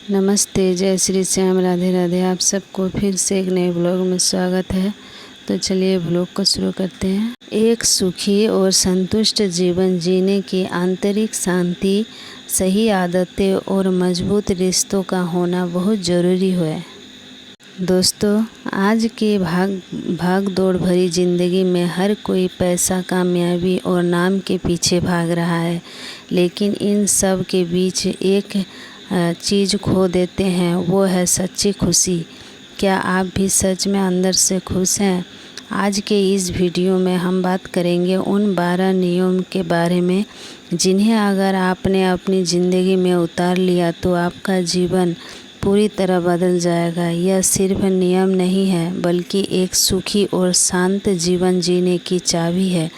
नमस्ते, जय श्री श्याम, राधे राधे। आप सबको फिर से एक नए ब्लॉग में स्वागत है। तो चलिए ब्लॉग को शुरू करते हैं। एक सुखी और संतुष्ट जीवन जीने की आंतरिक शांति, सही आदतें और मजबूत रिश्तों का होना बहुत ज़रूरी है। दोस्तों, आज की भाग दौड़ भरी ज़िंदगी में हर कोई पैसा, कामयाबी और नाम के पीछे भाग रहा है, लेकिन इन सब के बीच एक चीज़ खो देते हैं, वो है सच्ची खुशी। क्या आप भी सच में अंदर से खुश हैं? आज के इस वीडियो में हम बात करेंगे उन 12 नियम के बारे में जिन्हें अगर आपने अपनी ज़िंदगी में उतार लिया तो आपका जीवन पूरी तरह बदल जाएगा। यह सिर्फ नियम नहीं है, बल्कि एक सुखी और शांत जीवन जीने की चाबी है।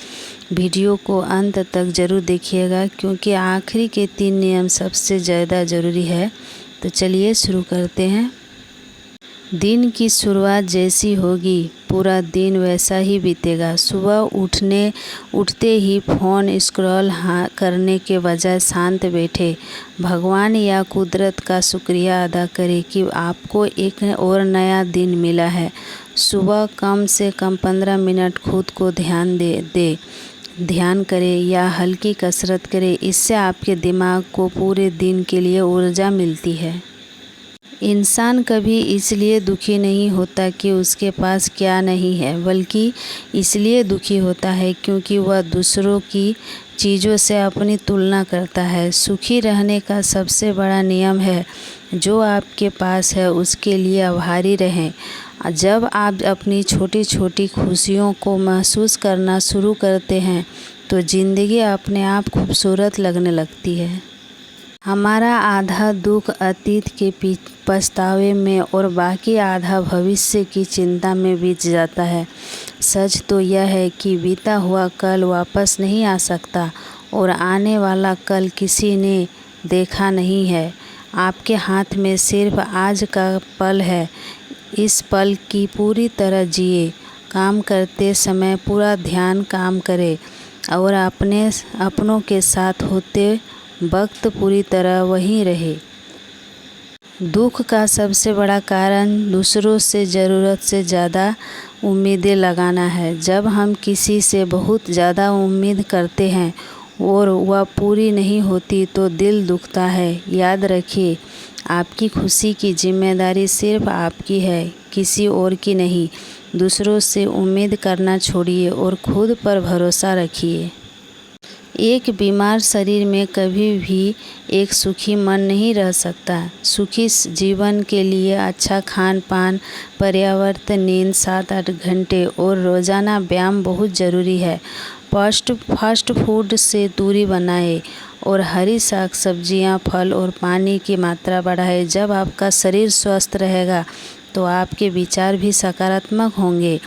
वीडियो को अंत तक ज़रूर देखिएगा, क्योंकि आखिरी के 3 नियम सबसे ज़्यादा ज़रूरी है। तो चलिए शुरू करते हैं। दिन की शुरुआत जैसी होगी, पूरा दिन वैसा ही बीतेगा। सुबह उठते ही फ़ोन स्क्रॉल करने के बजाय शांत बैठे भगवान या कुदरत का शुक्रिया अदा करें कि आपको एक और नया दिन मिला है। सुबह कम से कम 15 मिनट खुद को ध्यान करें या हल्की कसरत करें। इससे आपके दिमाग को पूरे दिन के लिए ऊर्जा मिलती है। इंसान कभी इसलिए दुखी नहीं होता कि उसके पास क्या नहीं है, बल्कि इसलिए दुखी होता है क्योंकि वह दूसरों की चीज़ों से अपनी तुलना करता है। सुखी रहने का सबसे बड़ा नियम है, जो आपके पास है उसके लिए आभारी रहें। जब आप अपनी छोटी छोटी खुशियों को महसूस करना शुरू करते हैं तो ज़िंदगी अपने आप खूबसूरत लगने लगती है। हमारा आधा दुख अतीत के पछतावे में और बाकी आधा भविष्य की चिंता में बीत जाता है। सच तो यह है कि बीता हुआ कल वापस नहीं आ सकता और आने वाला कल किसी ने देखा नहीं है। आपके हाथ में सिर्फ आज का पल है। इस पल की पूरी तरह जिए। काम करते समय पूरा ध्यान काम करें और अपनों के साथ होते वक्त पूरी तरह वहीं रहे। दुख का सबसे बड़ा कारण दूसरों से ज़रूरत से ज़्यादा उम्मीदें लगाना है। जब हम किसी से बहुत ज़्यादा उम्मीद करते हैं और वह पूरी नहीं होती तो दिल दुखता है। याद रखिए, आपकी खुशी की जिम्मेदारी सिर्फ आपकी है, किसी और की नहीं। दूसरों से उम्मीद करना छोड़िए और खुद पर भरोसा रखिए। एक बीमार शरीर में कभी भी एक सुखी मन नहीं रह सकता। सुखी जीवन के लिए अच्छा खान पान, पर्याप्त नींद 7-8 घंटे और रोज़ाना व्यायाम बहुत ज़रूरी है। फास्ट फूड से दूरी बनाएं और हरी साग सब्जियां, फल और पानी की मात्रा बढ़ाएं। जब आपका शरीर स्वस्थ रहेगा तो आपके विचार भी सकारात्मक होंगे।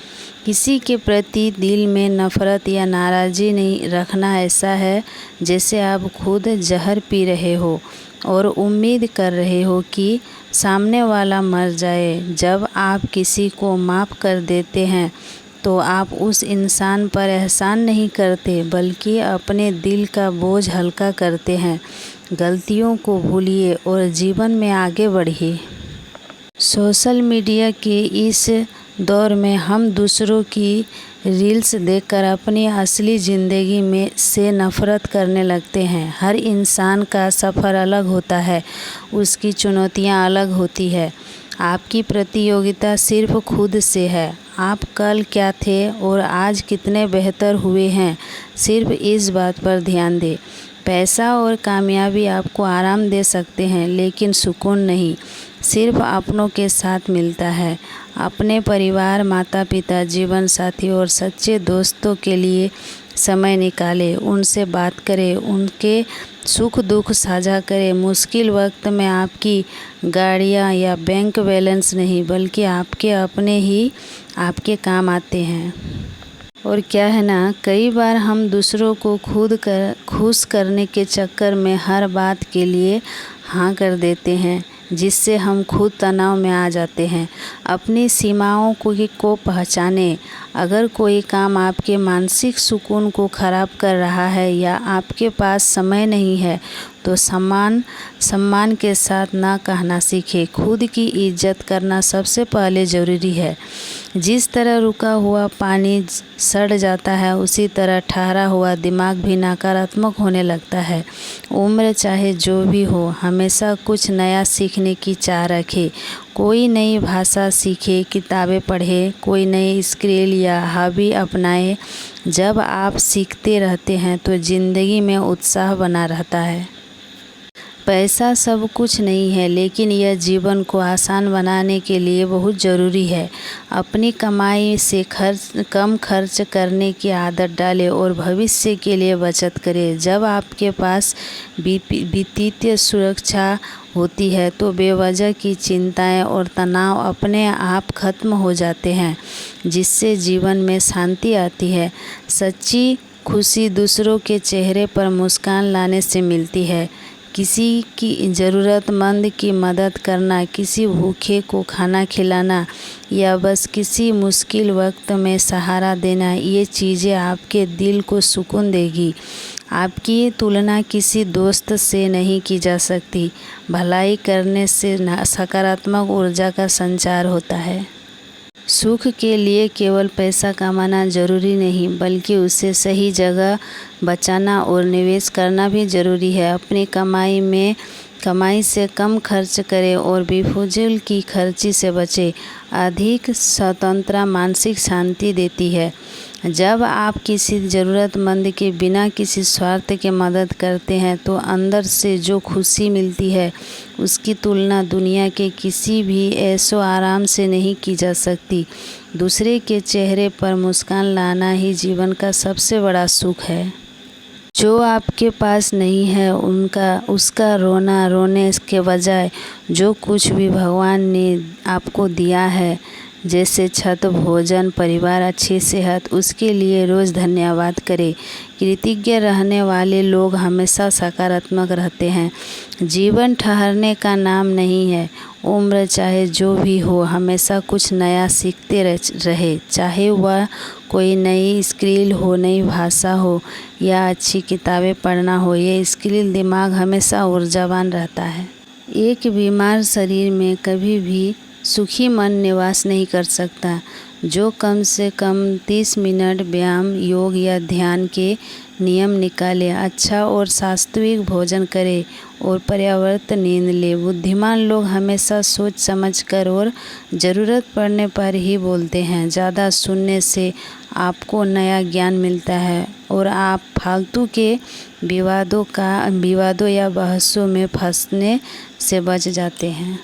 किसी के प्रति दिल में नफ़रत या नाराज़गी नहीं रखना ऐसा है जैसे आप खुद जहर पी रहे हो और उम्मीद कर रहे हो कि सामने वाला मर जाए। जब आप किसी को माफ़ कर देते हैं तो आप उस इंसान पर एहसान नहीं करते, बल्कि अपने दिल का बोझ हल्का करते हैं। गलतियों को भूलिए और जीवन में आगे बढ़िए। सोशल मीडिया के इस दौर में हम दूसरों की रील्स देखकर अपनी असली ज़िंदगी से नफ़रत करने लगते हैं। हर इंसान का सफ़र अलग होता है, उसकी चुनौतियां अलग होती है। आपकी प्रतियोगिता सिर्फ खुद से है। आप कल क्या थे और आज कितने बेहतर हुए हैं, सिर्फ इस बात पर ध्यान दें। पैसा और कामयाबी आपको आराम दे सकते हैं, लेकिन सुकून नहीं। सिर्फ अपनों के साथ मिलता है। अपने परिवार, माता पिता, जीवन साथी और सच्चे दोस्तों के लिए समय निकालें। उनसे बात करें, उनके सुख दुख साझा करें। मुश्किल वक्त में आपकी गाड़ियाँ या बैंक बैलेंस नहीं, बल्कि आपके अपने ही आपके काम आते हैं। और क्या है ना, कई बार हम दूसरों को खुश करने के चक्कर में हर बात के लिए हाँ कर देते हैं, जिससे हम खुद तनाव में आ जाते हैं। अपनी सीमाओं को पहचानें। अगर कोई काम आपके मानसिक सुकून को ख़राब कर रहा है या आपके पास समय नहीं है तो सम्मान के साथ ना कहना सीखें। खुद की इज्जत करना सबसे पहले ज़रूरी है। जिस तरह रुका हुआ पानी सड़ जाता है, उसी तरह ठहरा हुआ दिमाग भी नकारात्मक होने लगता है। उम्र चाहे जो भी हो, हमेशा कुछ नया सीखने की चाह रखें। कोई नई भाषा सीखे, किताबें पढ़े, कोई नई स्किल या हॉबी अपनाए। जब आप सीखते रहते हैं तो ज़िंदगी में उत्साह बना रहता है। पैसा सब कुछ नहीं है, लेकिन यह जीवन को आसान बनाने के लिए बहुत ज़रूरी है। अपनी कमाई से कम खर्च करने की आदत डालें और भविष्य के लिए बचत करें। जब आपके पास वित्तीय सुरक्षा होती है तो बेवजह की चिंताएं और तनाव अपने आप खत्म हो जाते हैं, जिससे जीवन में शांति आती है। सच्ची खुशी दूसरों के चेहरे पर मुस्कान लाने से मिलती है। किसी की ज़रूरतमंद की मदद करना, किसी भूखे को खाना खिलाना या बस किसी मुश्किल वक्त में सहारा देना, ये चीज़ें आपके दिल को सुकून देगी। आपकी तुलना किसी दोस्त से नहीं की जा सकती। भलाई करने से सकारात्मक ऊर्जा का संचार होता है। सुख के लिए केवल पैसा कमाना ज़रूरी नहीं, बल्कि उसे सही जगह बचाना और निवेश करना भी ज़रूरी है। अपनी कमाई से कम खर्च करें और बेफिजूल की खर्ची से बचें। अधिक स्वतंत्रता मानसिक शांति देती है। जब आप किसी ज़रूरतमंद के बिना किसी स्वार्थ के मदद करते हैं तो अंदर से जो खुशी मिलती है, उसकी तुलना दुनिया के किसी भी ऐशो आराम से नहीं की जा सकती। दूसरे के चेहरे पर मुस्कान लाना ही जीवन का सबसे बड़ा सुख है। जो आपके पास नहीं है उसका रोने के बजाय जो कुछ भी भगवान ने आपको दिया है, जैसे छत, भोजन, परिवार, अच्छी सेहत, उसके लिए रोज़ धन्यवाद करें। कृतज्ञ रहने वाले लोग हमेशा सकारात्मक रहते हैं। जीवन ठहरने का नाम नहीं है। उम्र चाहे जो भी हो, हमेशा कुछ नया सीखते रहे, चाहे वह कोई नई स्किल हो, नई भाषा हो या अच्छी किताबें पढ़ना हो। ये स्किल दिमाग हमेशा ऊर्जावान रहता है। एक बीमार शरीर में कभी भी सुखी मन निवास नहीं कर सकता। जो कम से कम 30 मिनट व्यायाम, योग या ध्यान के नियम निकाले, अच्छा और सात्विक भोजन करे और पर्याप्त नींद ले। बुद्धिमान लोग हमेशा सोच समझ कर और ज़रूरत पड़ने पर ही बोलते हैं। ज़्यादा सुनने से आपको नया ज्ञान मिलता है और आप फालतू के विवादों या बहसों में फंसने से बच जाते हैं।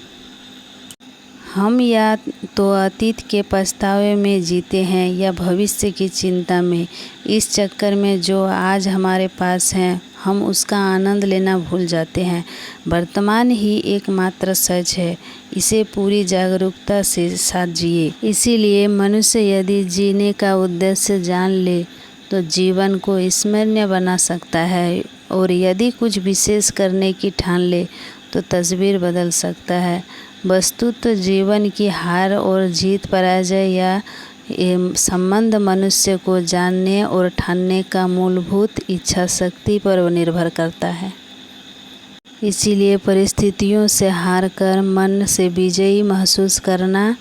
हम या तो अतीत के पछतावे में जीते हैं या भविष्य की चिंता में। इस चक्कर में जो आज हमारे पास है, हम उसका आनंद लेना भूल जाते हैं। वर्तमान ही एकमात्र सच है, इसे पूरी जागरूकता से साथ जिए। इसीलिए मनुष्य यदि जीने का उद्देश्य जान ले तो जीवन को स्मरणीय बना सकता है, और यदि कुछ विशेष करने की ठान ले तो तस्वीर बदल सकता है। वस्तुतः जीवन की हार और जीत, पराजय या संबंध मनुष्य को जानने और ठानने का मूलभूत इच्छा शक्ति पर निर्भर करता है। इसीलिए परिस्थितियों से हार कर मन से विजयी महसूस करना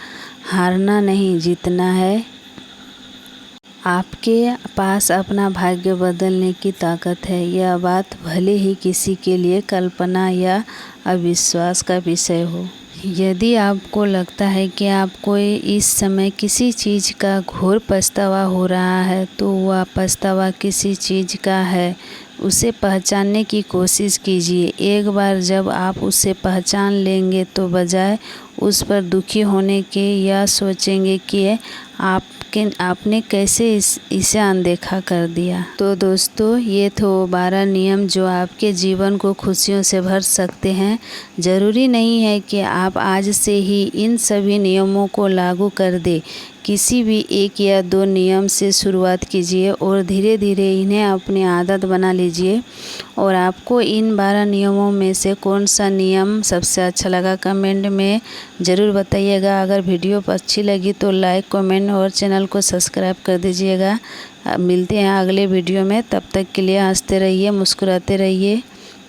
हारना नहीं, जीतना है। आपके पास अपना भाग्य बदलने की ताकत है। यह बात भले ही किसी के लिए कल्पना या अविश्वास का विषय हो। यदि आपको लगता है कि आपको इस समय किसी चीज़ का घोर पछतावा हो रहा है, तो वह पछतावा किसी चीज़ का है, उसे पहचानने की कोशिश कीजिए। एक बार जब आप उसे पहचान लेंगे तो बजाय उस पर दुखी होने के यह सोचेंगे कि आपने कैसे इसे अनदेखा कर दिया। तो दोस्तों, ये तो 12 नियम जो आपके जीवन को खुशियों से भर सकते हैं। ज़रूरी नहीं है कि आप आज से ही इन सभी नियमों को लागू कर दें। किसी भी 1 या 2 नियम से शुरुआत कीजिए और धीरे धीरे इन्हें अपनी आदत बना लीजिए। और आपको इन 12 नियमों में से कौन सा नियम सबसे अच्छा लगा, कमेंट में ज़रूर बताइएगा। अगर वीडियो अच्छी लगी तो लाइक, कमेंट फ्रेंड और चैनल को सब्सक्राइब कर दीजिएगा। मिलते हैं अगले वीडियो में, तब तक के लिए हंसते रहिए, मुस्कुराते रहिए।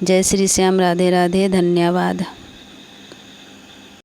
जय श्री श्याम, राधे राधे, धन्यवाद।